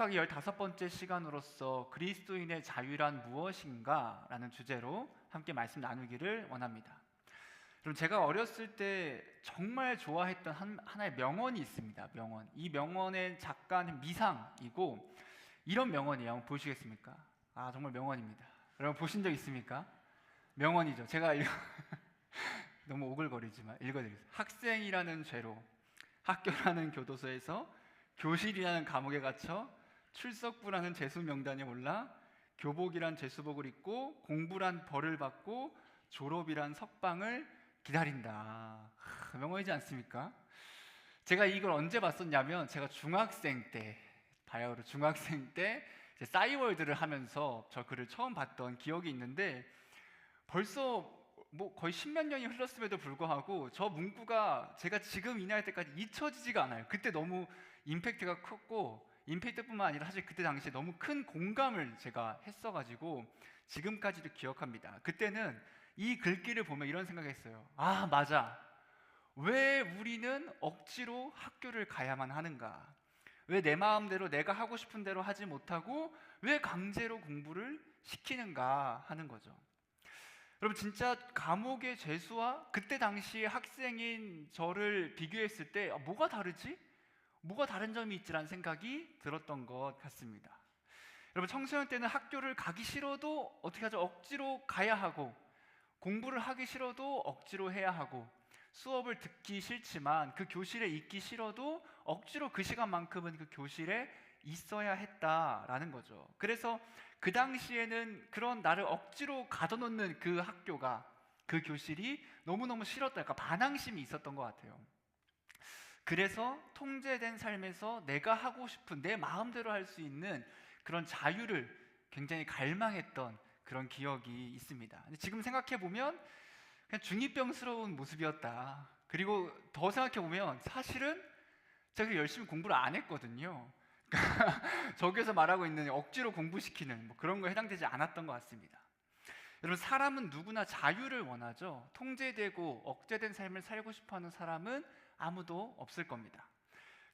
수학의 15번째 시간으로서 그리스도인의 자유란 무엇인가? 라는 주제로 함께 말씀 나누기를 원합니다. 그럼 제가 어렸을 때 정말 좋아했던 하나의 명언이 있습니다. 명언. 이 명언의 작가는 미상이고 이런 명언이에요. 한번 보시겠습니까? 정말 명언입니다. 여러분 보신 적 있습니까? 명언이죠. 제가 너무 오글거리지만 읽어드리겠습니다. 학생이라는 죄로 학교라는 교도소에서 교실이라는 감옥에 갇혀 출석부라는 재수 명단에 올라 교복이란 재수복을 입고 공부란 벌을 받고 졸업이란 석방을 기다린다. 명언이지 않습니까? 제가 이걸 언제 봤었냐면 제가 중학생 때 바야흐로 중학생 때 싸이월드를 하면서 저 글을 처음 봤던 기억이 있는데 벌써 거의 십몇 년이 흘렀음에도 불구하고 저 문구가 제가 지금 이 나이 때까지 잊혀지지가 않아요. 그때 너무 임팩트가 컸고 임팩트뿐만 아니라 사실 그때 당시에 너무 큰 공감을 제가 했어가지고 지금까지도 기억합니다. 그때는 이 글귀를 보면 이런 생각했어요. 맞아. 왜 우리는 억지로 학교를 가야만 하는가? 왜 내 마음대로 내가 하고 싶은 대로 하지 못하고 왜 강제로 공부를 시키는가 하는 거죠. 여러분 진짜 감옥의 죄수와 그때 당시에 학생인 저를 비교했을 때 뭐가 다르지? 뭐가 다른 점이 있지라는 생각이 들었던 것 같습니다. 여러분 청소년 때는 학교를 가기 싫어도 어떻게 하죠? 억지로 가야 하고 공부를 하기 싫어도 억지로 해야 하고 수업을 듣기 싫지만 그 교실에 있기 싫어도 억지로 그 시간만큼은 그 교실에 있어야 했다라는 거죠. 그래서 그 당시에는 그런 나를 억지로 가둬놓는 그 학교가 그 교실이 너무너무 싫었다. 그러니까 반항심이 있었던 것 같아요. 그래서 통제된 삶에서 내가 하고 싶은 내 마음대로 할 수 있는 그런 자유를 굉장히 갈망했던 그런 기억이 있습니다. 근데 지금 생각해보면 그냥 중2병스러운 모습이었다. 그리고 더 생각해보면 사실은 제가 열심히 공부를 안 했거든요. 저기에서 말하고 있는 억지로 공부시키는 그런 거에 해당되지 않았던 것 같습니다. 여러분 사람은 누구나 자유를 원하죠. 통제되고 억제된 삶을 살고 싶어하는 사람은 아무도 없을 겁니다.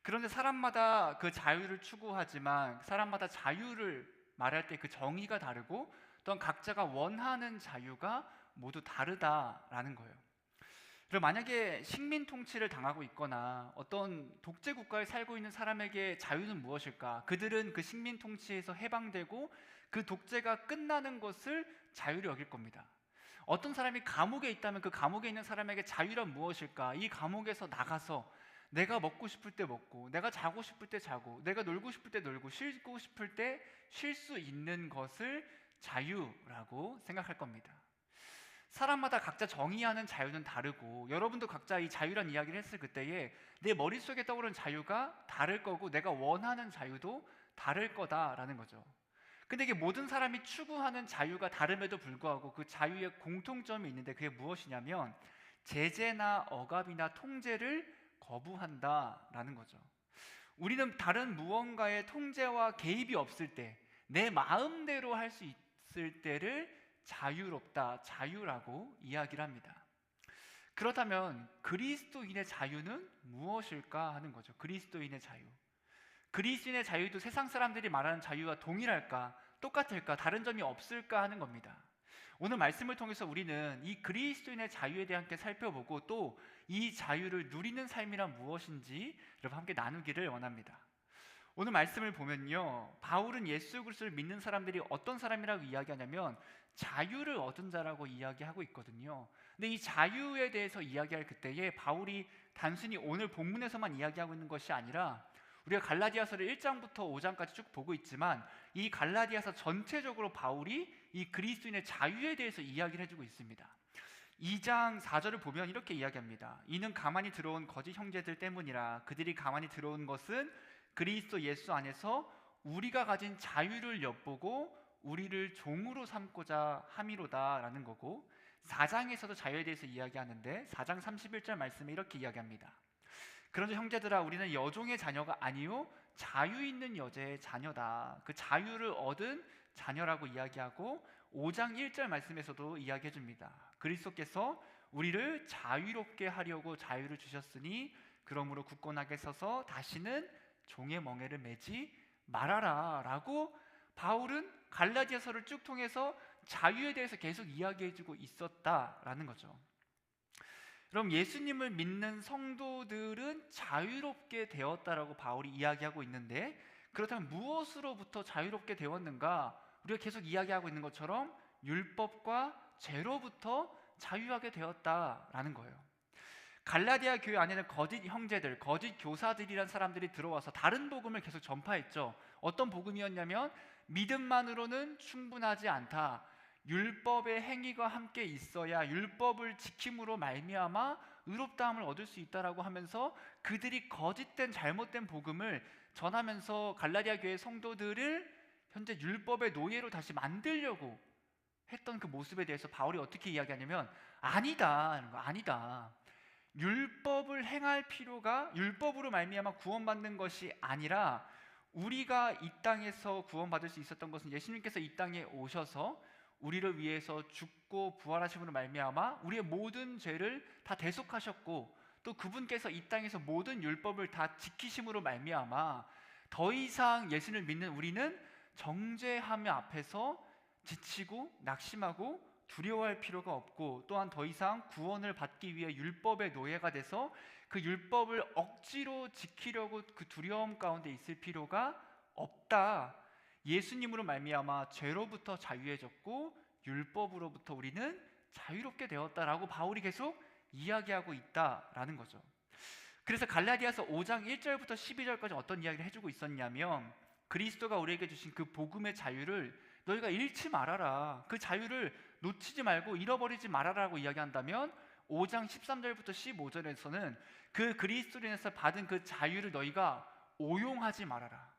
그런데 사람마다 그 자유를 추구하지만 사람마다 자유를 말할 때 그 정의가 다르고 또한 각자가 원하는 자유가 모두 다르다라는 거예요. 그럼 만약에 식민 통치를 당하고 있거나 어떤 독재 국가에 살고 있는 사람에게 자유는 무엇일까? 그들은 그 식민 통치에서 해방되고 그 독재가 끝나는 것을 자유로 여길 겁니다. 어떤 사람이 감옥에 있다면 그 감옥에 있는 사람에게 자유란 무엇일까? 이 감옥에서 나가서 내가 먹고 싶을 때 먹고 내가 자고 싶을 때 자고 내가 놀고 싶을 때 놀고 쉬고 싶을 때 쉴 수 있는 것을 자유라고 생각할 겁니다. 사람마다 각자 정의하는 자유는 다르고 여러분도 각자 이 자유란 이야기를 했을 그때에 내 머릿속에 떠오르는 자유가 다를 거고 내가 원하는 자유도 다를 거다라는 거죠. 근데 이게 모든 사람이 추구하는 자유가 다름에도 불구하고 그 자유에 공통점이 있는데 그게 무엇이냐면 제재나 억압이나 통제를 거부한다라는 거죠. 우리는 다른 무언가의 통제와 개입이 없을 때 내 마음대로 할 수 있을 때를 자유롭다, 자유라고 이야기를 합니다. 그렇다면 그리스도인의 자유는 무엇일까 하는 거죠. 그리스도인의 자유. 그리스도인의 자유도 세상 사람들이 말하는 자유와 동일할까? 똑같을까? 다른 점이 없을까 하는 겁니다. 오늘 말씀을 통해서 우리는 이 그리스도인의 자유에 대해 함께 살펴보고 또 이 자유를 누리는 삶이란 무엇인지 여러분 함께 나누기를 원합니다. 오늘 말씀을 보면요, 바울은 예수 그리스도를 믿는 사람들이 어떤 사람이라고 이야기하냐면 자유를 얻은 자라고 이야기하고 있거든요. 근데 이 자유에 대해서 이야기할 그때에 바울이 단순히 오늘 본문에서만 이야기하고 있는 것이 아니라 우리가 갈라디아서를 1장부터 5장까지 쭉 보고 있지만 이 갈라디아서 전체적으로 바울이 이 그리스도인의 자유에 대해서 이야기를 해주고 있습니다. 2장 4절을 보면 이렇게 이야기합니다. 이는 가만히 들어온 거짓 형제들 때문이라. 그들이 가만히 들어온 것은 그리스도 예수 안에서 우리가 가진 자유를 엿보고 우리를 종으로 삼고자 함이로다 라는 거고, 4장에서도 자유에 대해서 이야기하는데 4장 31절 말씀에 이렇게 이야기합니다. 그런데 형제들아, 우리는 여종의 자녀가 아니요 자유 있는 여자의 자녀다. 그 자유를 얻은 자녀라고 이야기하고 5장 1절 말씀에서도 이야기해 줍니다. 그리스도께서 우리를 자유롭게 하려고 자유를 주셨으니 그러므로 굳건하게 서서 다시는 종의 멍에를 매지 말아라 라고 바울은 갈라디아서를 쭉 통해서 자유에 대해서 계속 이야기해주고 있었다라는 거죠. 그럼 예수님을 믿는 성도들은 자유롭게 되었다라고 바울이 이야기하고 있는데, 그렇다면 무엇으로부터 자유롭게 되었는가? 우리가 계속 이야기하고 있는 것처럼 율법과 죄로부터 자유하게 되었다라는 거예요. 갈라디아 교회 안에는 거짓 형제들, 거짓 교사들이란 사람들이 들어와서 다른 복음을 계속 전파했죠. 어떤 복음이었냐면 믿음만으로는 충분하지 않다. 율법의 행위가 함께 있어야 율법을 지킴으로 말미암아 의롭다함을 얻을 수 있다라고 하면서 그들이 거짓된 잘못된 복음을 전하면서 갈라디아 교회 성도들을 현재 율법의 노예로 다시 만들려고 했던 그 모습에 대해서 바울이 어떻게 이야기하냐면 아니다, 아니다. 율법을 행할 필요가, 율법으로 말미암아 구원받는 것이 아니라 우리가 이 땅에서 구원받을 수 있었던 것은 예수님께서 이 땅에 오셔서 우리를 위해서 죽고 부활하심으로 말미암아 우리의 모든 죄를 다 대속하셨고, 또 그분께서 이 땅에서 모든 율법을 다 지키심으로 말미암아 더 이상 예수를 믿는 우리는 정죄함의 앞에서 지치고 낙심하고 두려워할 필요가 없고, 또한 더 이상 구원을 받기 위해 율법의 노예가 돼서 그 율법을 억지로 지키려고 그 두려움 가운데 있을 필요가 없다. 예수님으로 말미암아 죄로부터 자유해졌고 율법으로부터 우리는 자유롭게 되었다라고 바울이 계속 이야기하고 있다라는 거죠. 그래서 갈라디아서 5장 1절부터 12절까지 어떤 이야기를 해주고 있었냐면, 그리스도가 우리에게 주신 그 복음의 자유를 너희가 잃지 말아라, 그 자유를 놓치지 말고 잃어버리지 말아라고 이야기한다면, 5장 13절부터 15절에서는 그 그리스도로 인해서 받은 그 자유를 너희가 오용하지 말아라,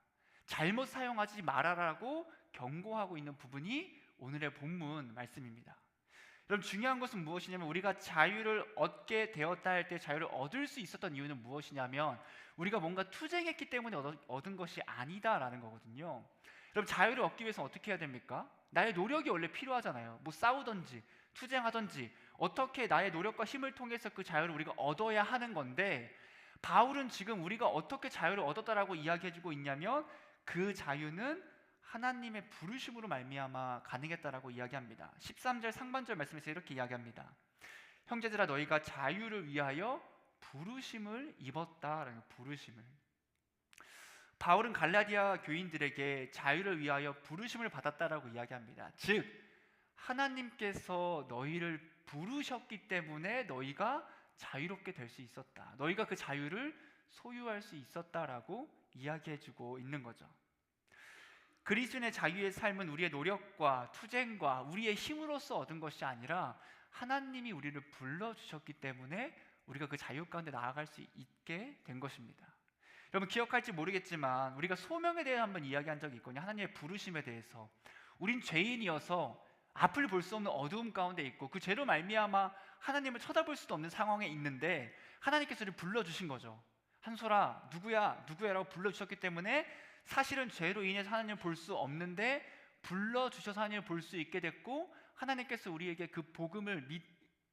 잘못 사용하지 말아라고 경고하고 있는 부분이 오늘의 본문 말씀입니다. 여러분, 중요한 것은 무엇이냐면 우리가 자유를 얻게 되었다 할 때 자유를 얻을 수 있었던 이유는 무엇이냐면 우리가 뭔가 투쟁했기 때문에 얻은 것이 아니다라는 거거든요. 여러분, 자유를 얻기 위해서 어떻게 해야 됩니까? 나의 노력이 원래 필요하잖아요. 뭐 싸우든지 투쟁하든지 어떻게 나의 노력과 힘을 통해서 그 자유를 우리가 얻어야 하는 건데, 바울은 지금 우리가 어떻게 자유를 얻었다라고 이야기해주고 있냐면 그 자유는 하나님의 부르심으로 말미암아 가능했다라고 이야기합니다. 13절 상반절 말씀에서 이렇게 이야기합니다. 형제들아, 너희가 자유를 위하여 부르심을 입었다라는, 부르심을. 바울은 갈라디아 교인들에게 자유를 위하여 부르심을 받았다라고 이야기합니다. 즉 하나님께서 너희를 부르셨기 때문에 너희가 자유롭게 될 수 있었다, 너희가 그 자유를 소유할 수 있었다라고 이야기해주고 있는 거죠. 그리스도인의 자유의 삶은 우리의 노력과 투쟁과 우리의 힘으로써 얻은 것이 아니라 하나님이 우리를 불러주셨기 때문에 우리가 그 자유 가운데 나아갈 수 있게 된 것입니다. 여러분, 기억할지 모르겠지만 우리가 소명에 대해 한번 이야기한 적이 있거든요. 하나님의 부르심에 대해서. 우린 죄인이어서 앞을 볼 수 없는 어두움 가운데 있고 그 죄로 말미암아 하나님을 쳐다볼 수도 없는 상황에 있는데 하나님께서 우리를 불러주신 거죠. 한솔아, 누구야 누구야라고 불러주셨기 때문에 사실은 죄로 인해서 하나님을 볼 수 없는데 불러주셔서 하나님을 볼 수 있게 됐고, 하나님께서 우리에게 그 복음을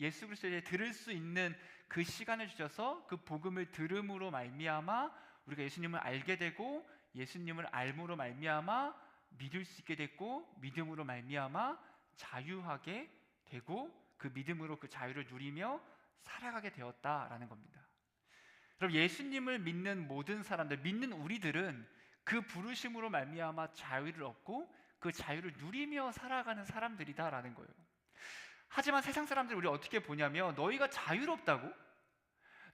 예수 그리스도에 들을 수 있는 그 시간을 주셔서 그 복음을 들음으로 말미암아 우리가 예수님을 알게 되고, 예수님을 알므로 말미암아 믿을 수 있게 됐고, 믿음으로 말미암아 자유하게 되고 그 믿음으로 그 자유를 누리며 살아가게 되었다라는 겁니다. 그럼 예수님을 믿는 모든 사람들, 믿는 우리들은 그 부르심으로 말미암아 자유를 얻고 그 자유를 누리며 살아가는 사람들이다라는 거예요. 하지만 세상 사람들이 우리 어떻게 보냐면, 너희가 자유롭다고?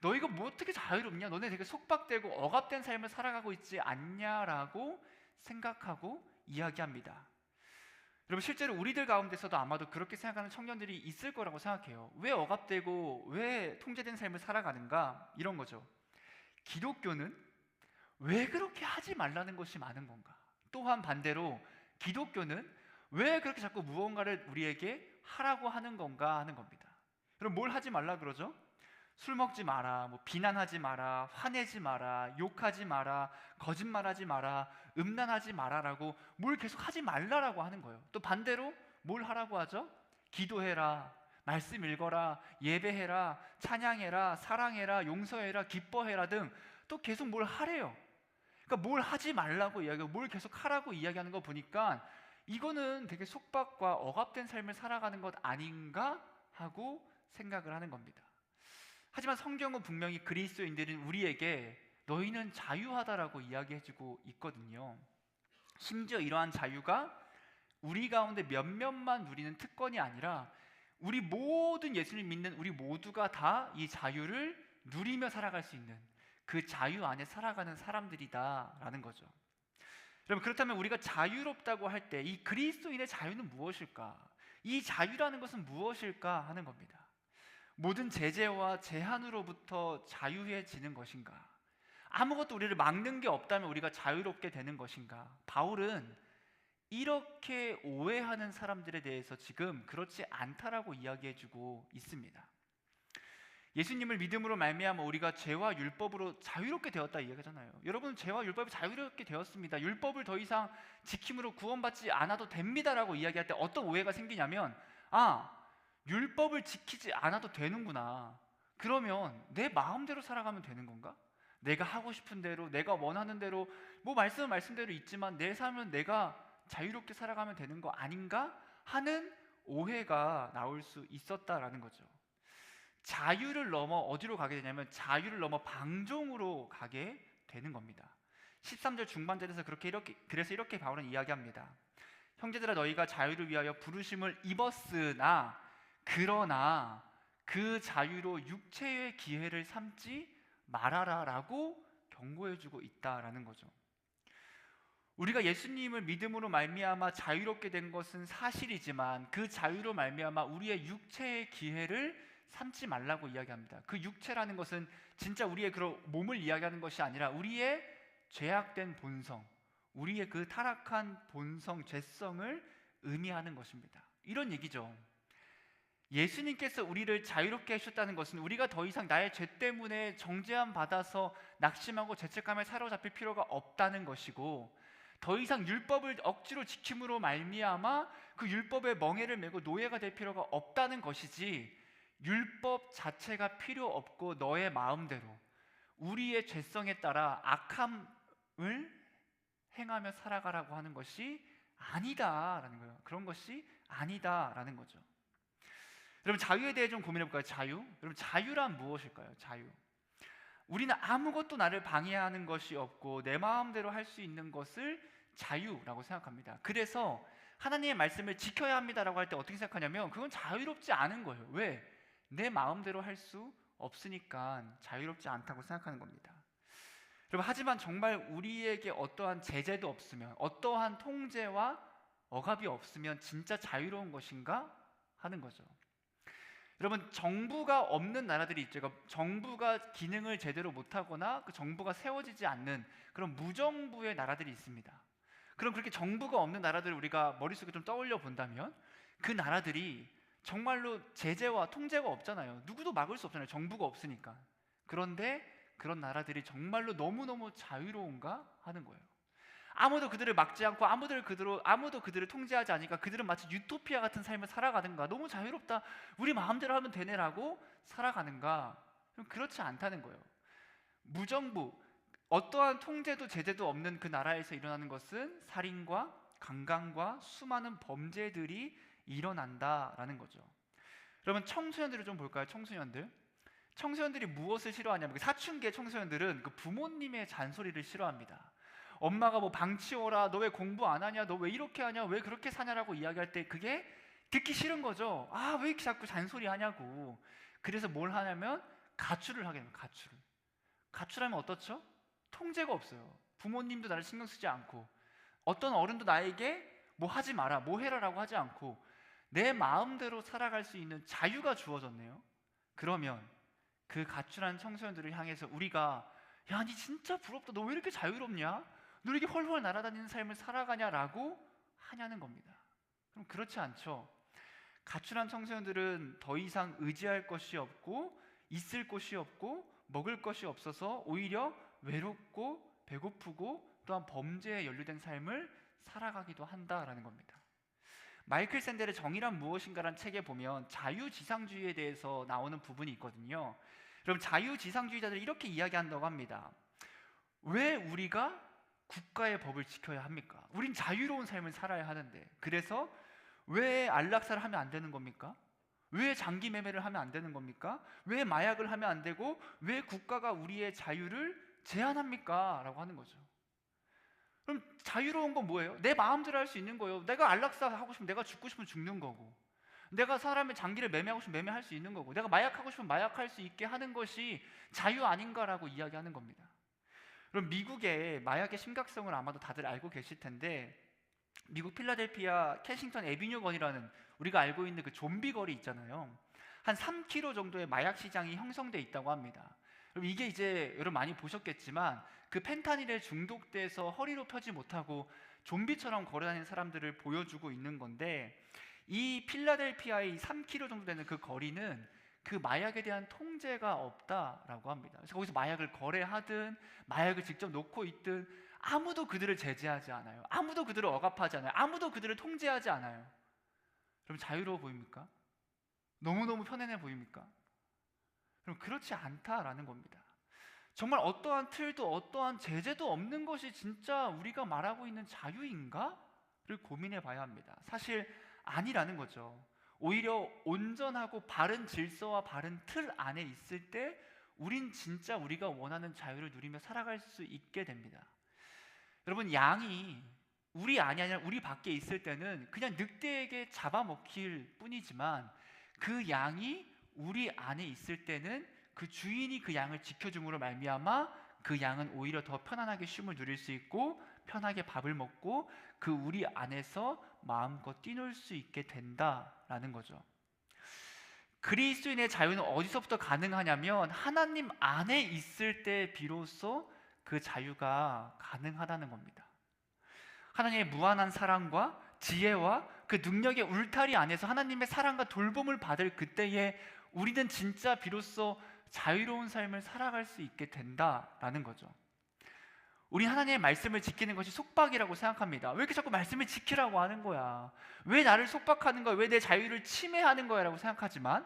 너희가 뭐 어떻게 자유롭냐? 너네 되게 속박되고 억압된 삶을 살아가고 있지 않냐라고 생각하고 이야기합니다. 여러분, 실제로 우리들 가운데서도 아마도 그렇게 생각하는 청년들이 있을 거라고 생각해요. 왜 억압되고 왜 통제된 삶을 살아가는가? 이런 거죠. 기독교는 왜 그렇게 하지 말라는 것이 많은 건가? 또한 반대로 기독교는 왜 그렇게 자꾸 무언가를 우리에게 하라고 하는 건가 하는 겁니다. 그럼 뭘 하지 말라 그러죠? 술 먹지 마라, 뭐 비난하지 마라, 화내지 마라, 욕하지 마라, 거짓말하지 마라, 음란하지 마라라고 뭘 계속 하지 말라라고 하는 거예요. 또 반대로 뭘 하라고 하죠? 기도해라, 말씀 읽어라, 예배해라, 찬양해라, 사랑해라, 용서해라, 기뻐해라 등 또 계속 뭘 하래요. 그러니까 뭘 하지 말라고 이야기하고 뭘 계속 하라고 이야기하는 거 보니까 이거는 되게 속박과 억압된 삶을 살아가는 것 아닌가 하고 생각을 하는 겁니다. 하지만 성경은 분명히 그리스도인들인 우리에게 너희는 자유하다라고 이야기해주고 있거든요. 심지어 이러한 자유가 우리 가운데 몇몇만 누리는 특권이 아니라 우리 모든 예수를 믿는 우리 모두가 다 이 자유를 누리며 살아갈 수 있는 그 자유 안에 살아가는 사람들이다라는 거죠. 여러분, 그렇다면 우리가 자유롭다고 할 때 이 그리스도인의 자유는 무엇일까? 이 자유라는 것은 무엇일까 하는 겁니다. 모든 제재와 제한으로부터 자유해지는 것인가? 아무것도 우리를 막는 게 없다면 우리가 자유롭게 되는 것인가? 바울은 이렇게 오해하는 사람들에 대해서 지금 그렇지 않다라고 이야기해주고 있습니다. 예수님을 믿음으로 말미암아 우리가 죄와 율법으로 자유롭게 되었다 이야기하잖아요. 여러분, 죄와 율법이 자유롭게 되었습니다. 율법을 더 이상 지킴으로 구원받지 않아도 됩니다라고 이야기할 때 어떤 오해가 생기냐면, 율법을 지키지 않아도 되는구나. 그러면 내 마음대로 살아가면 되는 건가? 내가 하고 싶은 대로, 내가 원하는 대로, 뭐 말씀은 말씀대로 있지만 내 삶은 내가 자유롭게 살아가면 되는 거 아닌가 하는 오해가 나올 수 있었다라는 거죠. 자유를 넘어 어디로 가게 되냐면 자유를 넘어 방종으로 가게 되는 겁니다. 13절 중반절에서 그래서 이렇게 바울은 이야기합니다. 형제들아, 너희가 자유를 위하여 부르심을 입었으나 그러나 그 자유로 육체의 기회를 삼지 말아라라고 경고해주고 있다라는 거죠. 우리가 예수님을 믿음으로 말미암아 자유롭게 된 것은 사실이지만 그 자유로 말미암아 우리의 육체의 기회를 삼지 말라고 이야기합니다. 그 육체라는 것은 진짜 우리의 그런 몸을 이야기하는 것이 아니라 우리의 죄악된 본성, 우리의 그 타락한 본성, 죄성을 의미하는 것입니다. 이런 얘기죠. 예수님께서 우리를 자유롭게 하셨다는 것은 우리가 더 이상 나의 죄 때문에 정죄함 받아서 낙심하고 죄책감에 사로잡힐 필요가 없다는 것이고, 더 이상 율법을 억지로 지킴으로 말미암아 그 율법의 멍에를 메고 노예가 될 필요가 없다는 것이지, 율법 자체가 필요 없고 너의 마음대로 우리의 죄성에 따라 악함을 행하며 살아가라고 하는 것이 아니다라는 거예요. 그런 것이 아니다라는 거죠. 여러분, 자유에 대해 좀 고민해 볼까요? 자유? 여러분, 자유란 무엇일까요? 자유. 우리는 아무것도 나를 방해하는 것이 없고 내 마음대로 할 수 있는 것을 자유라고 생각합니다. 그래서 하나님의 말씀을 지켜야 합니다라고 할 때 어떻게 생각하냐면 그건 자유롭지 않은 거예요. 왜? 내 마음대로 할 수 없으니까 자유롭지 않다고 생각하는 겁니다. 여러분, 하지만 정말 우리에게 어떠한 제재도 없으면, 어떠한 통제와 억압이 없으면 진짜 자유로운 것인가 하는 거죠. 여러분, 정부가 없는 나라들이 있죠. 그러니까 정부가 기능을 제대로 못하거나 그 정부가 세워지지 않는 그런 무정부의 나라들이 있습니다. 그럼 그렇게 정부가 없는 나라들을 우리가 머릿속에 좀 떠올려 본다면 그 나라들이 정말로 제재와 통제가 없잖아요. 누구도 막을 수 없잖아요. 정부가 없으니까. 그런데 그런 나라들이 정말로 너무너무 자유로운가 하는 거예요. 아무도 그들을 막지 않고 아무도 그들을 통제하지 않으니까 그들은 마치 유토피아 같은 삶을 살아가는가, 너무 자유롭다, 우리 마음대로 하면 되네라고 살아가는가? 그렇지 않다는 거예요. 무정부, 어떠한 통제도 제재도 없는 그 나라에서 일어나는 것은 살인과 강간과 수많은 범죄들이 일어난다라는 거죠. 여러분, 청소년들을 좀 볼까요? 청소년들이 무엇을 싫어하냐면 사춘기의 청소년들은 그 부모님의 잔소리를 싫어합니다. 엄마가 뭐 방 치워라, 너 왜 공부 안 하냐, 너 왜 이렇게 하냐, 왜 그렇게 사냐라고 이야기할 때 그게 듣기 싫은 거죠. 왜 이렇게 자꾸 잔소리 하냐고. 그래서 뭘 하냐면 가출을 하게 됩니다. 가출하면 어떻죠? 통제가 없어요. 부모님도 나를 신경 쓰지 않고 어떤 어른도 나에게 뭐 하지 마라, 뭐 해라라고 하지 않고 내 마음대로 살아갈 수 있는 자유가 주어졌네요. 그러면 그 가출한 청소년들을 향해서 우리가 야, 니 진짜 부럽다, 너 왜 이렇게 자유롭냐, 너 이렇게 헐헐 날아다니는 삶을 살아가냐라고 하냐는 겁니다. 그럼 그렇지 않죠. 가출한 청소년들은 더 이상 의지할 것이 없고 있을 곳이 없고 먹을 것이 없어서 오히려 외롭고 배고프고 또한 범죄에 연루된 삶을 살아가기도 한다라는 겁니다. 마이클 샌델의 정의란 무엇인가라는 책에 보면 자유지상주의에 대해서 나오는 부분이 있거든요. 여러분, 자유지상주의자들이 이렇게 이야기한다고 합니다. 왜 우리가 국가의 법을 지켜야 합니까? 우린 자유로운 삶을 살아야 하는데, 그래서 왜 안락사를 하면 안 되는 겁니까? 왜 장기 매매를 하면 안 되는 겁니까? 왜 마약을 하면 안 되고 왜 국가가 우리의 자유를 제한합니까? 라고 하는 거죠. 그럼 자유로운 건 뭐예요? 내 마음대로 할 수 있는 거예요. 내가 안락사 하고 싶으면 내가 죽고 싶으면 죽는 거고, 내가 사람의 장기를 매매하고 싶으면 매매할 수 있는 거고, 내가 마약하고 싶으면 마약할 수 있게 하는 것이 자유 아닌가라고 이야기하는 겁니다. 그럼 미국의 마약의 심각성을 아마도 다들 알고 계실 텐데, 미국 필라델피아 캐싱턴 애비뉴 건이라는 우리가 알고 있는 그 좀비 거리 있잖아요. 한 3km 정도의 마약 시장이 형성돼 있다고 합니다. 그럼 이게 이제 여러분 많이 보셨겠지만 그 펜타닐에 중독돼서 허리로 펴지 못하고 좀비처럼 걸어다니는 사람들을 보여주고 있는 건데, 이 필라델피아의 3km 정도 되는 그 거리는 그 마약에 대한 통제가 없다라고 합니다. 그래서 거기서 마약을 거래하든 마약을 직접 놓고 있든 아무도 그들을 제재하지 않아요. 아무도 그들을 억압하지 않아요. 아무도 그들을 통제하지 않아요. 그럼 자유로워 보입니까? 너무너무 편안해 보입니까? 그럼 그렇지 않다라는 겁니다. 정말 어떠한 틀도 어떠한 제재도 없는 것이 진짜 우리가 말하고 있는 자유인가?를 고민해 봐야 합니다. 사실 아니라는 거죠. 오히려 온전하고 바른 질서와 바른 틀 안에 있을 때 우린 진짜 우리가 원하는 자유를 누리며 살아갈 수 있게 됩니다. 여러분, 양이 우리 안이 아니라 우리 밖에 있을 때는 그냥 늑대에게 잡아먹힐 뿐이지만, 그 양이 우리 안에 있을 때는 그 주인이 그 양을 지켜줌으로 말미암아 그 양은 오히려 더 편안하게 쉼을 누릴 수 있고 편하게 밥을 먹고 그 우리 안에서 마음껏 뛰놀 수 있게 된다라는 거죠. 그리스도인의 자유는 어디서부터 가능하냐면 하나님 안에 있을 때 비로소 그 자유가 가능하다는 겁니다. 하나님의 무한한 사랑과 지혜와 그 능력의 울타리 안에서 하나님의 사랑과 돌봄을 받을 그때에 우리는 진짜 비로소 자유로운 삶을 살아갈 수 있게 된다라는 거죠. 우리 하나님의 말씀을 지키는 것이 속박이라고 생각합니다. 왜 이렇게 자꾸 말씀을 지키라고 하는 거야? 왜 나를 속박하는 거야? 왜 내 자유를 침해하는 거야? 라고 생각하지만,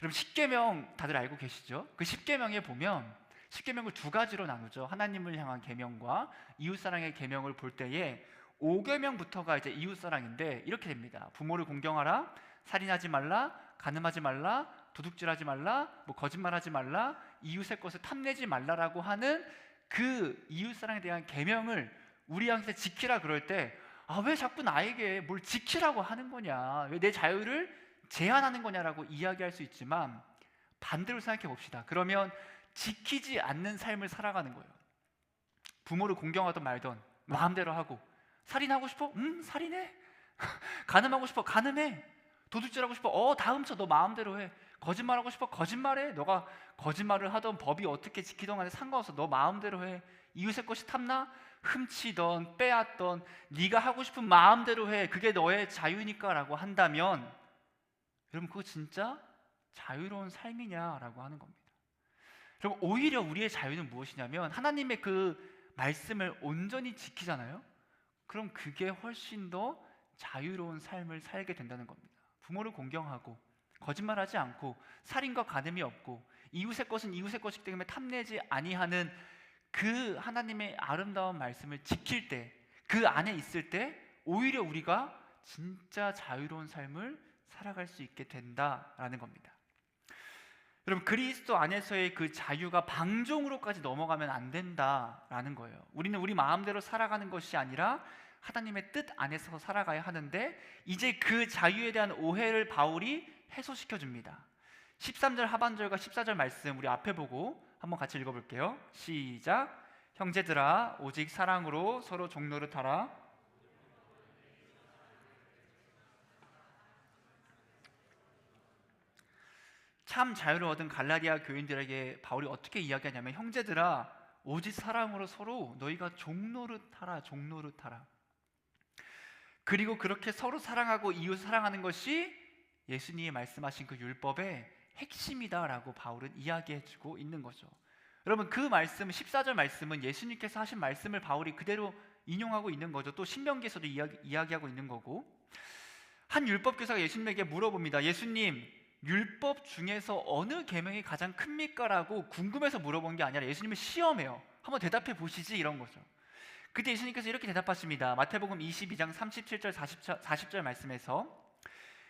여러분, 십계명 다들 알고 계시죠? 그 십계명에 보면 십계명을 두 가지로 나누죠. 하나님을 향한 계명과 이웃사랑의 계명을 볼 때에 5계명부터가 이제 이웃사랑인데 이렇게 됩니다. 부모를 공경하라, 살인하지 말라, 간음하지 말라, 도둑질하지 말라, 거짓말하지 말라, 이웃의 것을 탐내지 말라라고 하는 그 이웃사랑에 대한 계명을 우리 향해서 지키라 그럴 때, 왜 자꾸 나에게 뭘 지키라고 하는 거냐, 왜 내 자유를 제한하는 거냐라고 이야기할 수 있지만, 반대로 생각해 봅시다. 그러면 지키지 않는 삶을 살아가는 거예요. 부모를 공경하던 말던 마음대로 하고, 살인하고 싶어? 살인해. 간음하고 싶어? 간음해. 도둑질하고 싶어? 다 훔쳐. 너 마음대로 해. 거짓말하고 싶어? 거짓말해. 너가 거짓말을 하던 법이 어떻게 지키던 간에 상관없어. 너 마음대로 해. 이웃의 것이 탐나? 훔치던 빼앗던 네가 하고 싶은 마음대로 해. 그게 너의 자유니까 라고 한다면, 여러분, 그거 진짜 자유로운 삶이냐라고 하는 겁니다. 그럼 오히려 우리의 자유는 무엇이냐면 하나님의 그 말씀을 온전히 지키잖아요. 그럼 그게 훨씬 더 자유로운 삶을 살게 된다는 겁니다. 부모를 공경하고 거짓말하지 않고 살인과 간음이 없고 이웃의 것은 이웃의 것이기 때문에 탐내지 아니하는 그 하나님의 아름다운 말씀을 지킬 때, 그 안에 있을 때 오히려 우리가 진짜 자유로운 삶을 살아갈 수 있게 된다라는 겁니다. 여러분, 그리스도 안에서의 그 자유가 방종으로까지 넘어가면 안 된다라는 거예요. 우리는 우리 마음대로 살아가는 것이 아니라 하나님의 뜻 안에서 살아가야 하는데, 이제 그 자유에 대한 오해를 바울이 해소시켜 줍니다. 13절 하반절과 14절 말씀 우리 앞에 보고 한번 같이 읽어볼게요. 시작. 형제들아, 오직 사랑으로 서로 종노릇하라. 참 자유를 얻은 갈라디아 교인들에게 바울이 어떻게 이야기하냐면, 형제들아, 오직 사랑으로 서로 너희가 종노릇하라. 종노릇하라. 그리고 그렇게 서로 사랑하고 이웃 사랑하는 것이 예수님이 말씀하신 그 율법의 핵심이다라고 바울은 이야기해주고 있는 거죠. 여러분, 그 말씀 14절 말씀은 예수님께서 하신 말씀을 바울이 그대로 인용하고 있는 거죠. 또 신명기에서도 이야기하고 있는 거고, 한 율법 교사가 예수님에게 물어봅니다. 예수님, 율법 중에서 어느 계명이 가장 큽니까? 라고 궁금해서 물어본 게 아니라 예수님을 시험해요. 한번 대답해 보시지, 이런 거죠. 그때 예수님께서 이렇게 대답하십니다. 마태복음 22장 37절 40절 말씀에서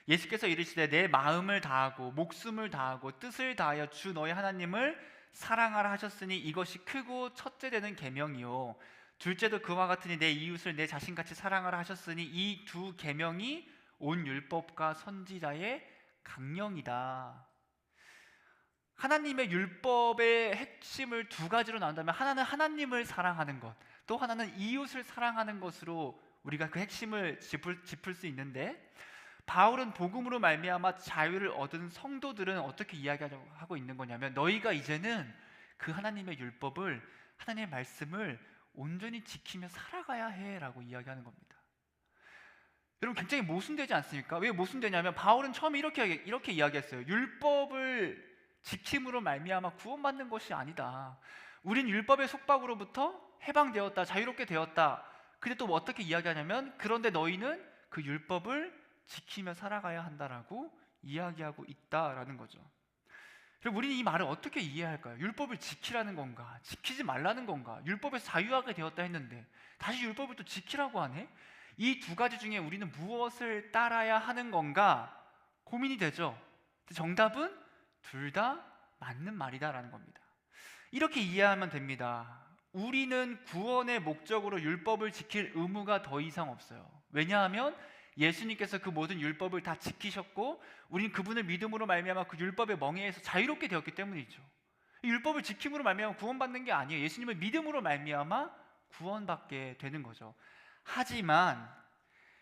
예수께서 이르시되 내 마음을 다하고 목숨을 다하고 뜻을 다하여 주 너희 하나님을 사랑하라 하셨으니 이것이 크고 첫째 되는 계명이요 둘째도 그와 같으니 내 이웃을 내 자신같이 사랑하라 하셨으니 이 두 계명이 온 율법과 선지자의 강령이다. 하나님의 율법의 핵심을 두 가지로 나눈다면 하나는 하나님을 사랑하는 것, 또 하나는 이웃을 사랑하는 것으로 우리가 그 핵심을 짚을 수 있는데, 바울은 복음으로 말미암아 자유를 얻은 성도들은 어떻게 이야기하고 있는 거냐면 너희가 이제는 그 하나님의 율법을, 하나님의 말씀을 온전히 지키며 살아가야 해라고 이야기하는 겁니다. 여러분 굉장히 모순되지 않습니까? 왜 모순되냐면 바울은 처음에 이렇게 이야기했어요. 율법을 지킴으로 말미암아 구원받는 것이 아니다. 우린 율법의 속박으로부터 해방되었다, 자유롭게 되었다. 근데 또 어떻게 이야기하냐면 그런데 너희는 그 율법을 지키며 살아가야 한다라고 이야기하고 있다라는 거죠. 그럼 우리는 이 말을 어떻게 이해할까요? 율법을 지키라는 건가? 지키지 말라는 건가? 율법에서 자유하게 되었다 했는데 다시 율법을 또 지키라고 하네? 이 두 가지 중에 우리는 무엇을 따라야 하는 건가? 고민이 되죠. 정답은 둘 다 맞는 말이다라는 겁니다. 이렇게 이해하면 됩니다. 우리는 구원의 목적으로 율법을 지킬 의무가 더 이상 없어요. 왜냐하면 예수님께서 그 모든 율법을 다 지키셨고 우리는 그분을 믿음으로 말미암아 그 율법의 멍에에서 자유롭게 되었기 때문이죠. 율법을 지킴으로 말미암아 구원받는 게 아니에요. 예수님을 믿음으로 말미암아 구원받게 되는 거죠. 하지만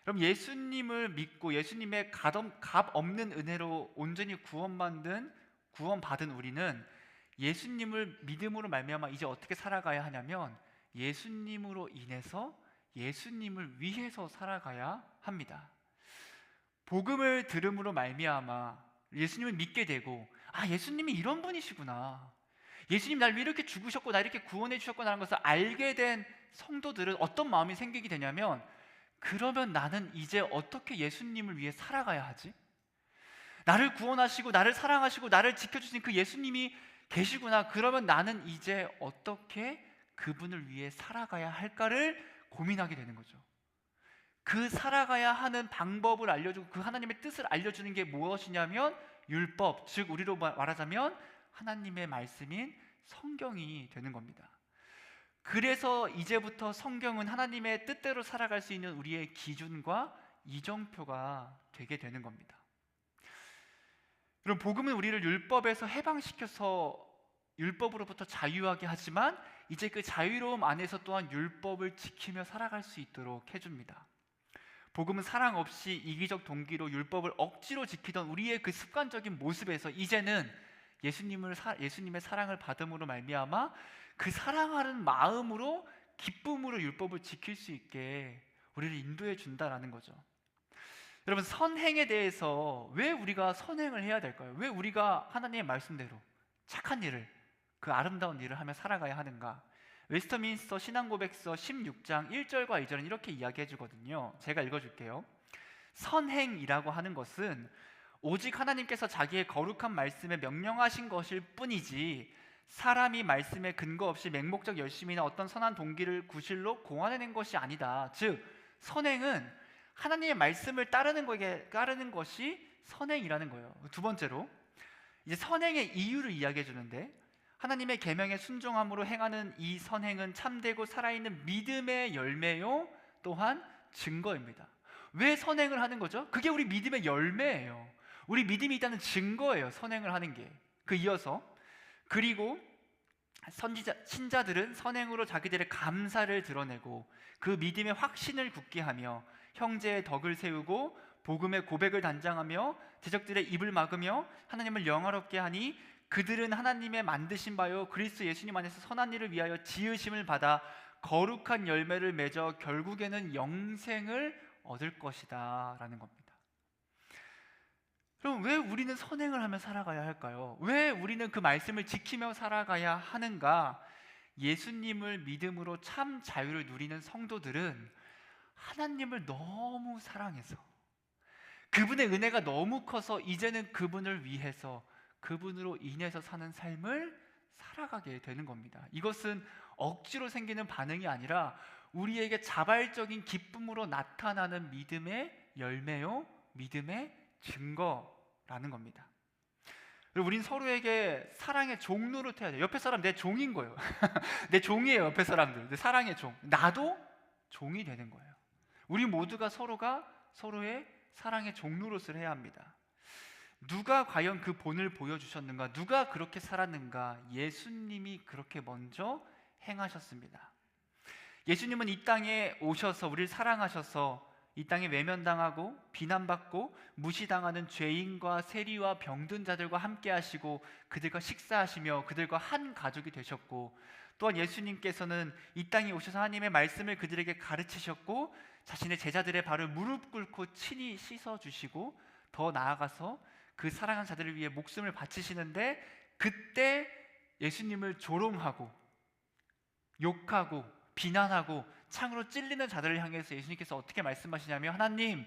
그럼 예수님을 믿고 예수님의 값 없는 은혜로 온전히 구원받은 우리는 예수님을 믿음으로 말미암아 이제 어떻게 살아가야 하냐면 예수님으로 인해서 예수님을 위해서 살아가야 합니다. 복음을 들음으로 말미암아 예수님을 믿게 되고 예수님이 이런 분이시구나, 예수님 날 이렇게 죽으셨고 나 이렇게 구원해 주셨구나라는 것을 알게 된 성도들은 어떤 마음이 생기게 되냐면 그러면 나는 이제 어떻게 예수님을 위해 살아가야 하지? 나를 구원하시고 나를 사랑하시고 나를 지켜주신 그 예수님이 계시구나. 그러면 나는 이제 어떻게 그분을 위해 살아가야 할까를 고민하게 되는 거죠. 그 살아가야 하는 방법을 알려주고 그 하나님의 뜻을 알려주는 게 무엇이냐면 율법, 즉 우리로 말하자면 하나님의 말씀인 성경이 되는 겁니다. 그래서 이제부터 성경은 하나님의 뜻대로 살아갈 수 있는 우리의 기준과 이정표가 되게 되는 겁니다. 여러분, 복음은 우리를 율법에서 해방시켜서 율법으로부터 자유하게 하지만 이제 그 자유로움 안에서 또한 율법을 지키며 살아갈 수 있도록 해줍니다. 복음은 사랑 없이 이기적 동기로 율법을 억지로 지키던 우리의 그 습관적인 모습에서 이제는 예수님의 사랑을 받음으로 말미암아 그 사랑하는 마음으로 기쁨으로 율법을 지킬 수 있게 우리를 인도해 준다라는 거죠. 여러분, 선행에 대해서 왜 우리가 선행을 해야 될까요? 왜 우리가 하나님의 말씀대로 착한 일을, 그 아름다운 일을 하며 살아가야 하는가? 웨스터민스터 신앙고백서 16장 1절과 2절은 이렇게 이야기해 주거든요. 제가 읽어줄게요. 선행이라고 하는 것은 오직 하나님께서 자기의 거룩한 말씀에 명령하신 것일 뿐이지 사람이 말씀에 근거 없이 맹목적 열심이나 어떤 선한 동기를 구실로 공안해낸 것이 아니다. 즉 선행은 하나님의 말씀을 따르는 것이 선행이라는 거예요. 두 번째로 이제 선행의 이유를 이야기해 주는데 하나님의 계명에 순종함으로 행하는 이 선행은 참되고 살아있는 믿음의 열매요 또한 증거입니다. 왜 선행을 하는 거죠? 그게 우리 믿음의 열매예요. 우리 믿음이 있다는 증거예요. 선행을 하는 게. 이어서 그리고 신자들은 선행으로 자기들의 감사를 드러내고 그 믿음의 확신을 굳게 하며 형제의 덕을 세우고 복음의 고백을 단장하며 대적들의 입을 막으며 하나님을 영화롭게 하니 그들은 하나님의 만드신 바요 그리스도 예수님 안에서 선한 일을 위하여 지으심을 받아 거룩한 열매를 맺어 결국에는 영생을 얻을 것이다 라는 겁니다. 그럼 왜 우리는 선행을 하며 살아가야 할까요? 왜 우리는 그 말씀을 지키며 살아가야 하는가? 예수님을 믿음으로 참 자유를 누리는 성도들은 하나님을 너무 사랑해서 그분의 은혜가 너무 커서 이제는 그분을 위해서 그분으로 인해서 사는 삶을 살아가게 되는 겁니다. 이것은 억지로 생기는 반응이 아니라 우리에게 자발적인 기쁨으로 나타나는 믿음의 열매요, 믿음의 증거라는 겁니다. 그리고 우린 서로에게 사랑의 종 노릇해야 돼요. 옆에 사람 내 종인 거예요. 내 종이에요. 옆에 사람들 내 사랑의 종. 나도 종이 되는 거예요. 우리 모두가 서로가 서로의 사랑의 종 노릇을 해야 합니다. 누가 과연 그 본을 보여주셨는가? 누가 그렇게 살았는가? 예수님이 그렇게 먼저 행하셨습니다. 예수님은 이 땅에 오셔서 우리를 사랑하셔서 이 땅에 외면당하고 비난받고 무시당하는 죄인과 세리와 병든 자들과 함께 하시고 그들과 식사하시며 그들과 한 가족이 되셨고, 또한 예수님께서는 이 땅에 오셔서 하나님의 말씀을 그들에게 가르치셨고 자신의 제자들의 발을 무릎 꿇고 친히 씻어주시고 더 나아가서 그 사랑하는 자들을 위해 목숨을 바치시는데, 그때 예수님을 조롱하고 욕하고 비난하고 창으로 찔리는 자들을 향해서 예수님께서 어떻게 말씀하시냐면, 하나님,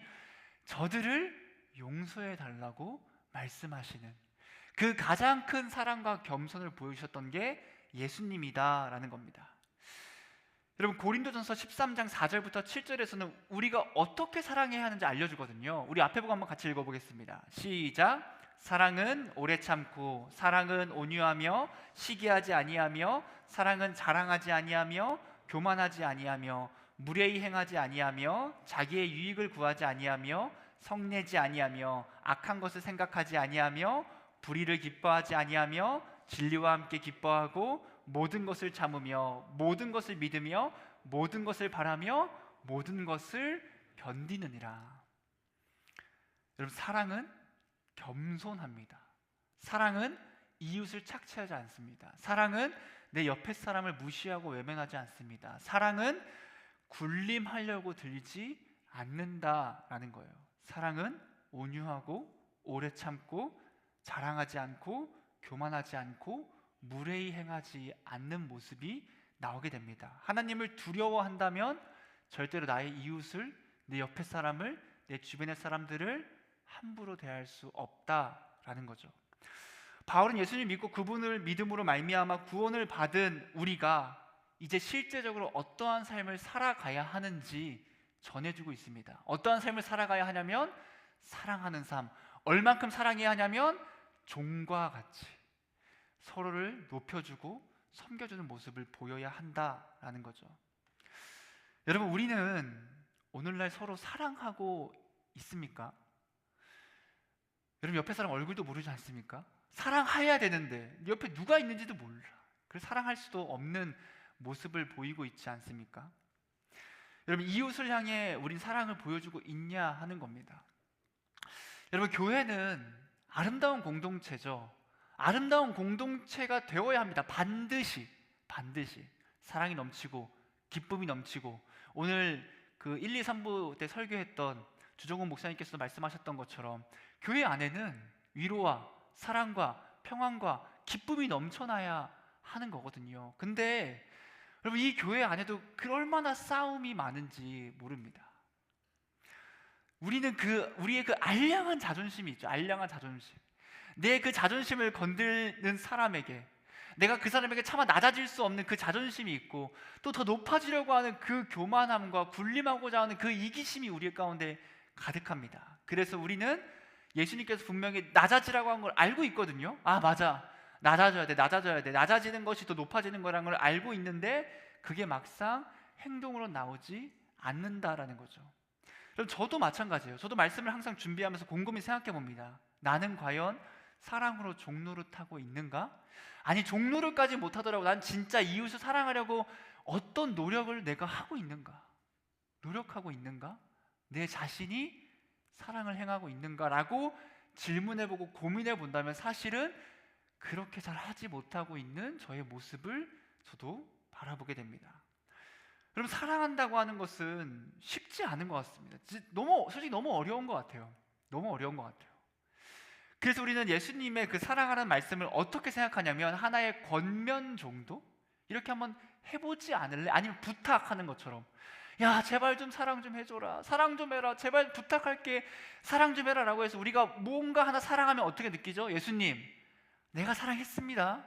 저들을 용서해 달라고 말씀하시는 그 가장 큰 사랑과 겸손을 보여주셨던 게 예수님이다라는 겁니다. 여러분, 고린도전서 13장 4절부터 7절에서는 우리가 어떻게 사랑해야 하는지 알려주거든요. 우리 앞에 보고 한번 같이 읽어보겠습니다. 시작. 사랑은 오래 참고, 사랑은 온유하며 시기하지 아니하며, 사랑은 자랑하지 아니하며 교만하지 아니하며, 무례히 행하지 아니하며, 자기의 유익을 구하지 아니하며, 성내지 아니하며, 악한 것을 생각하지 아니하며, 불의를 기뻐하지 아니하며, 진리와 함께 기뻐하고, 모든 것을 참으며, 모든 것을 믿으며, 모든 것을 바라며, 모든 것을 견디느니라. 여러분, 사랑은 겸손합니다. 사랑은 이웃을 착취하지 않습니다. 사랑은 내 옆에 사람을 무시하고 외면하지 않습니다. 사랑은 굴림하려고 들지 않는다라는 거예요. 사랑은 온유하고 오래 참고 자랑하지 않고 교만하지 않고 무례히 행하지 않는 모습이 나오게 됩니다. 하나님을 두려워한다면 절대로 나의 이웃을, 내 옆에 사람을, 내 주변의 사람들을 함부로 대할 수 없다라는 거죠. 바울은 예수님을 믿고 그분을 믿음으로 말미암아 구원을 받은 우리가 이제 실제적으로 어떠한 삶을 살아가야 하는지 전해주고 있습니다. 어떠한 삶을 살아가야 하냐면 사랑하는 삶. 얼만큼 사랑해야 하냐면 종과 같이 서로를 높여주고 섬겨주는 모습을 보여야 한다라는 거죠. 여러분, 우리는 오늘날 서로 사랑하고 있습니까? 여러분, 옆에 사람 얼굴도 모르지 않습니까? 사랑해야 되는데 옆에 누가 있는지도 몰라. 그래서 사랑할 수도 없는 모습을 보이고 있지 않습니까? 여러분, 이웃을 향해 우린 사랑을 보여주고 있냐 하는 겁니다. 여러분, 교회는 아름다운 공동체죠. 아름다운 공동체가 되어야 합니다. 반드시 사랑이 넘치고 기쁨이 넘치고, 오늘 그 1, 2, 3부 때 설교했던 주정훈 목사님께서 말씀하셨던 것처럼 교회 안에는 위로와 사랑과 평안과 기쁨이 넘쳐나야 하는 거거든요. 근데 여러분, 이 교회 안에도 얼마나 싸움이 많은지 모릅니다. 우리는 우리의 그 알량한 자존심이 있죠. 알량한 자존심. 내 그 자존심을 건드는 사람에게, 내가 그 사람에게 차마 낮아질 수 없는 그 자존심이 있고, 또 더 높아지려고 하는 그 교만함과 군림하고자 하는 그 이기심이 우리 가운데 가득합니다. 그래서 우리는 예수님께서 분명히 낮아지라고 한 걸 알고 있거든요. 아, 맞아, 낮아져야 돼. 낮아지는 것이 더 높아지는 거라는 걸 알고 있는데 그게 막상 행동으로 나오지 않는다라는 거죠. 그럼 저도 마찬가지예요. 저도 말씀을 항상 준비하면서 곰곰이 생각해 봅니다. 나는 과연 사랑으로 종노릇하고 있는가? 아니, 종노릇까지 못하더라도 난 진짜 이웃을 사랑하려고 어떤 노력을 내가 하고 있는가? 노력하고 있는가? 내 자신이 사랑을 행하고 있는가라고 질문해보고 고민해본다면 사실은 그렇게 잘 하지 못하고 있는 저의 모습을 저도 바라보게 됩니다. 여러분, 사랑한다고 하는 것은 쉽지 않은 것 같습니다. 솔직히 너무 어려운 것 같아요. 너무 어려운 것 같아요. 그래서 우리는 예수님의 그 사랑하는 말씀을 어떻게 생각하냐면 하나의 권면 정도? 이렇게 한번 해보지 않을래? 아니면 부탁하는 것처럼, 야, 제발 좀 사랑 좀 해줘라, 사랑 좀 해라, 제발 부탁할게, 사랑 좀 해라 라고 해서 우리가 뭔가 하나 사랑하면 어떻게 느끼죠? 예수님, 내가 사랑했습니다,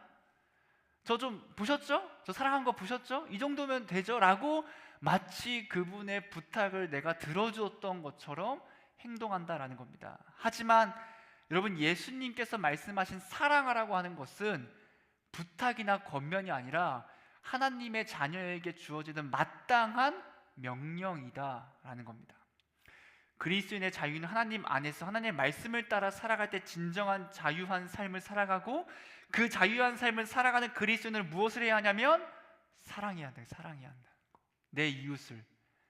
저 좀 보셨죠? 저 사랑한 거 보셨죠? 이 정도면 되죠? 라고 마치 그분의 부탁을 내가 들어주었던 것처럼 행동한다라는 겁니다. 하지만 여러분, 예수님께서 말씀하신 사랑하라고 하는 것은 부탁이나 권면이 아니라 하나님의 자녀에게 주어지는 마땅한 명령이다라는 겁니다. 그리스도인의 자유는 하나님 안에서 하나님의 말씀을 따라 살아갈 때 진정한 자유한 삶을 살아가고, 그 자유한 삶을 살아가는 그리스도인은 무엇을 해야 하냐면 사랑해야 한다. 사랑해야 한다. 내 이웃을,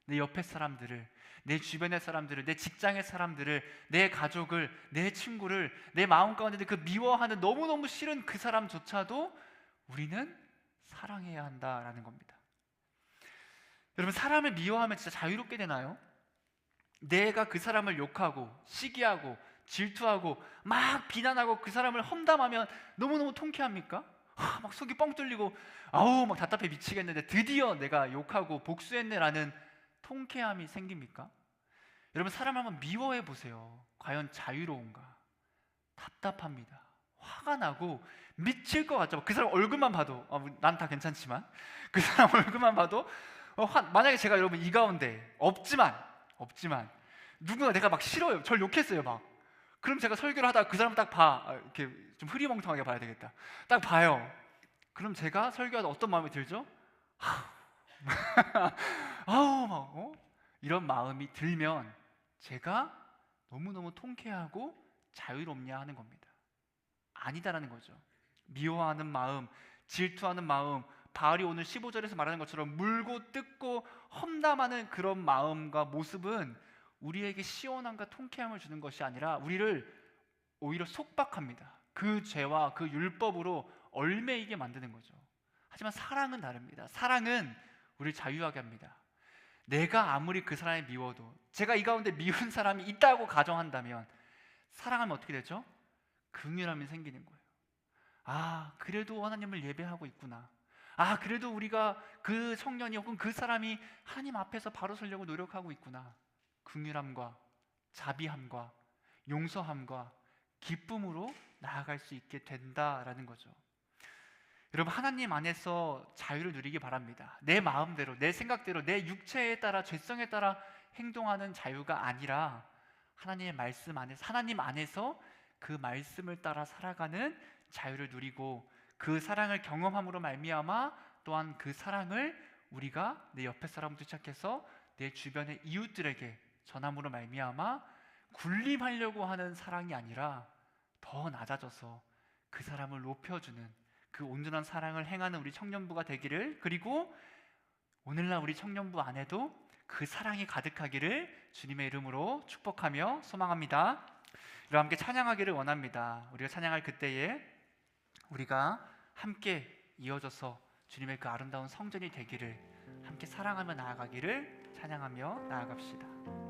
내 옆에 사람들을, 내 주변의 사람들을, 내 직장의 사람들을, 내 가족을, 내 친구를, 내 마음 가운데 그 미워하는 너무너무 싫은 그 사람조차도 우리는 사랑해야 한다라는 겁니다. 여러분, 사람을 미워하면 진짜 자유롭게 되나요? 내가 그 사람을 욕하고 시기하고 질투하고 막 비난하고 그 사람을 험담하면 너무너무 통쾌합니까? 막 속이 뻥 뚫리고 아우 막 답답해 미치겠는데 드디어 내가 욕하고 복수했네라는 통쾌함이 생깁니까? 여러분, 사람을 한번 미워해 보세요. 과연 자유로운가? 답답합니다. 화가 나고 미칠 것 같죠. 그 사람 얼굴만 봐도 난 다 괜찮지만 그 사람 얼굴만 봐도 만약에 제가 여러분 이 가운데 없지만 누구나 내가 막 싫어요. 절 욕했어요 막. 그럼 제가 설교를 하다가 그 사람 딱 봐. 이렇게 좀 흐리멍텅하게 봐야 되겠다. 딱 봐요. 그럼 제가 설교하다 어떤 마음이 들죠? 아우 막 이런 마음이 들면 제가 너무너무 통쾌하고 자유롭냐 하는 겁니다. 아니다라는 거죠. 미워하는 마음, 질투하는 마음, 바울이 오늘 15절에서 말하는 것처럼 물고 뜯고 험담하는 그런 마음과 모습은 우리에게 시원함과 통쾌함을 주는 것이 아니라 우리를 오히려 속박합니다. 그 죄와 그 율법으로 얽매이게 만드는 거죠. 하지만 사랑은 다릅니다. 사랑은 우리를 자유하게 합니다. 내가 아무리 그 사람이 미워도, 제가 이 가운데 미운 사람이 있다고 가정한다면 사랑하면 어떻게 되죠? 긍휼함이 생기는 거예요. 아, 그래도 하나님을 예배하고 있구나. 아, 그래도 우리가 그 청년이 혹은 그 사람이 하나님 앞에서 바로 서려고 노력하고 있구나. 긍휼함과 자비함과 용서함과 기쁨으로 나아갈 수 있게 된다라는 거죠. 여러분, 하나님 안에서 자유를 누리기 바랍니다. 내 마음대로, 내 생각대로, 내 육체에 따라, 죄성에 따라 행동하는 자유가 아니라 하나님의 말씀 안에서, 하나님 안에서 그 말씀을 따라 살아가는 자유를 누리고, 그 사랑을 경험함으로 말미암아 또한 그 사랑을 우리가 내 옆에 사람부터 시작해서 내 주변의 이웃들에게 전함으로 말미암아 군림하려고 하는 사랑이 아니라 더 낮아져서 그 사람을 높여주는 그 온전한 사랑을 행하는 우리 청년부가 되기를, 그리고 오늘날 우리 청년부 안에도 그 사랑이 가득하기를 주님의 이름으로 축복하며 소망합니다. 여러분, 함께 찬양하기를 원합니다. 우리가 찬양할 그때에 우리가 함께 이어져서 주님의 그 아름다운 성전이 되기를, 함께 사랑하며 나아가기를 찬양하며 나아갑시다.